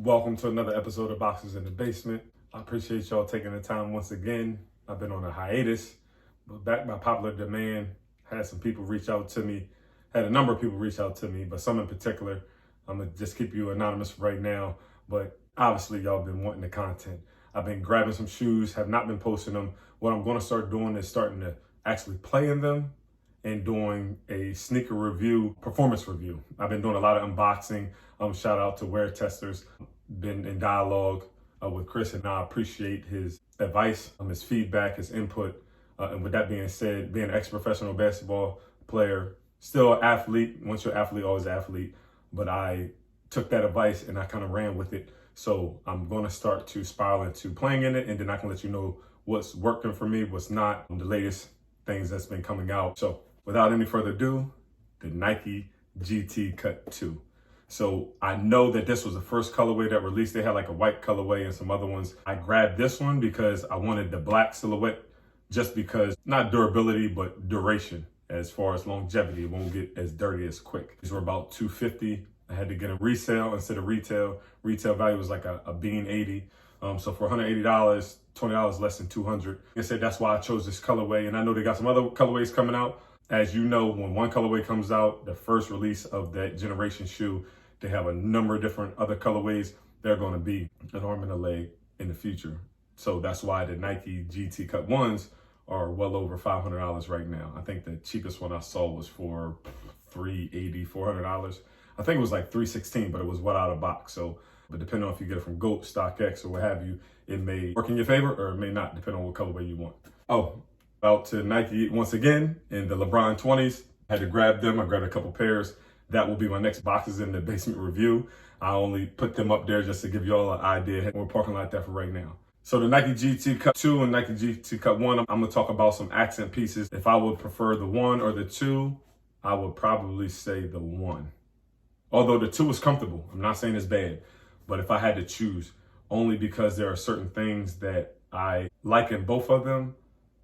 Welcome to another episode of Boxes in the Basement. I appreciate y'all taking the time once again. I've been on a hiatus, but back by popular demand. Had some people reach out to me. Had a number of people reach out to me, but some in particular. I'm gonna just keep you anonymous right now, but obviously y'all been wanting the content. I've been grabbing some shoes, have not been posting them. What I'm gonna start doing is starting to actually play in them and doing a sneaker review, performance review. I've been doing a lot of unboxing. Shout out to Wear Testers. Been in dialogue with Chris, and I appreciate his advice, his feedback, his input. And with that being said, being an ex-professional basketball player, still an athlete. Once you're an athlete, always an athlete. But I took that advice and I kind of ran with it. So I'm going to start to spiral into playing in it, and then I can let you know what's working for me, what's not, the latest things that's been coming out. So without any further ado, the Nike GT Cut 2. So I know that this was the first colorway that released. They had like a white colorway and some other ones. I grabbed this one because I wanted the black silhouette, just because, not durability, but duration. As far as longevity, it won't get as dirty as quick. These were about $250. I had to get a resale instead of retail. Retail value was like a bean 80. So for $180, $20 less than $200. Like I said, that's why I chose this colorway. And I know they got some other colorways coming out. As you know, when one colorway comes out, the first release of that generation shoe, they have a number of different other colorways. They're going to be an arm and a leg in the future. So that's why the Nike GT Cut 1s are well over $500 right now. I think the cheapest one I saw was for $380, $400. I think it was like $316, but it was what out of box. So, but depending on if you get it from GOAT, StockX, or what have you, it may work in your favor or it may not, depending on what colorway you want. Oh, out to Nike once again in the LeBron 20s. I had to grab them. I grabbed a couple pairs. That will be my next Boxes in the Basement review. I only put them up there just to give you all an idea. We're parking like that for right now. So the Nike GT Cut 2 and Nike GT Cut 1, I'm going to talk about some accent pieces. If I would prefer the 1 or the 2, I would probably say the 1. Although the 2 is comfortable. I'm not saying it's bad. But if I had to choose, only because there are certain things that I like in both of them,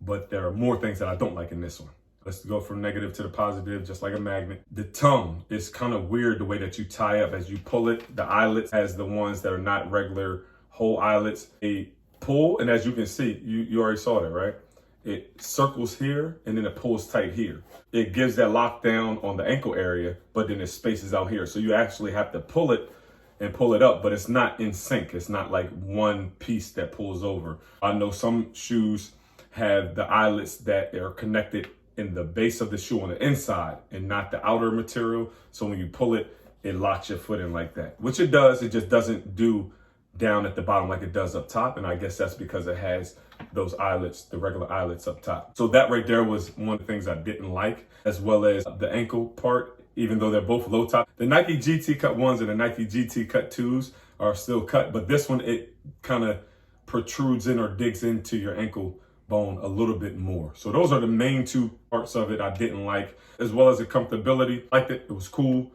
but there are more things that I don't like in this one. Let's go from negative to the positive, just like a magnet. The tongue is kind of weird the way that you tie up as you pull it. The eyelets has the ones that are not regular whole eyelets. They pull, and as you can see, you already saw that, right? It circles here, and then it pulls tight here. It gives that lockdown on the ankle area, but then it spaces out here. So you actually have to pull it and pull it up, but it's not in sync. It's not like one piece that pulls over. I know some shoes have the eyelets that are connected in the base of the shoe on the inside and not the outer material. So when you pull it, it locks your foot in like that, which it does. It just doesn't do down at the bottom like it does up top. And I guess that's because it has those eyelets, the regular eyelets up top. So that right there was one of the things I didn't like, as well as the ankle part, even though they're both low top. The Nike GT Cut 1s and the Nike GT Cut 2s are still cut, but this one, it kind of protrudes in or digs into your ankle bone a little bit more. So those are the main two parts of it I didn't like, as well as the comfortability. Liked it. It was cool.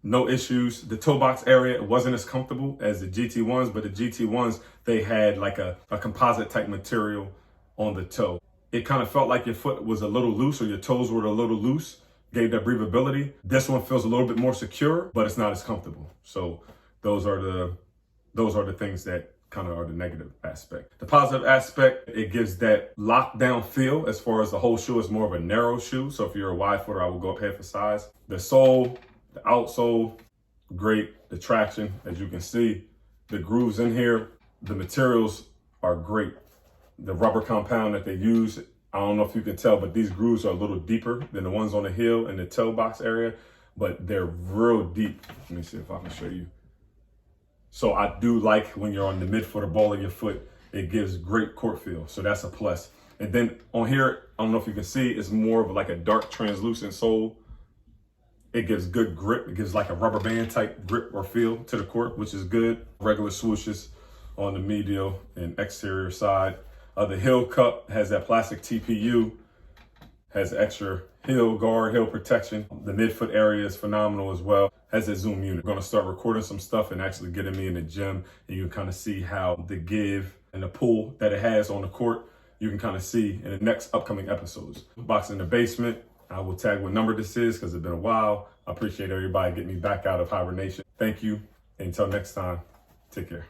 No issues. The toe box area, it wasn't as comfortable as the GT1s, but the GT1s, they had like a composite type material on the toe. It kind of felt like your foot was a little loose, or your toes were a little loose, gave that breathability. This one feels a little bit more secure, but it's not as comfortable. So those are the things that kind of are the negative aspect. The positive aspect, it gives that lockdown feel. As far as the whole shoe is more of a narrow shoe. So if you're a wide footer, I would go up half a size. The sole, the outsole, great. The traction, as you can see, the grooves in here, the materials are great. The rubber compound that they use, I don't know if you can tell, but these grooves are a little deeper than the ones on the heel and the toe box area, but they're real deep. Let me see if I can show you. So I do like when you're on the midfoot or ball of your foot, it gives great court feel. So that's a plus. And then on here, I don't know if you can see, it's more of like a dark translucent sole. It gives good grip. It gives like a rubber band type grip or feel to the court, which is good. Regular swooshes on the medial and exterior side. The heel cup has that plastic TPU, has extra heel guard, heel protection. The midfoot area is phenomenal as well. Has a zoom unit. I'm gonna start recording some stuff and actually getting me in the gym, and you can kind of see how the give and the pull that it has on the court, you can kind of see in the next upcoming episodes. Box in the Basement, I will tag what number this is because it's been a while. I appreciate everybody getting me back out of hibernation. Thank you. Until next time, Take care.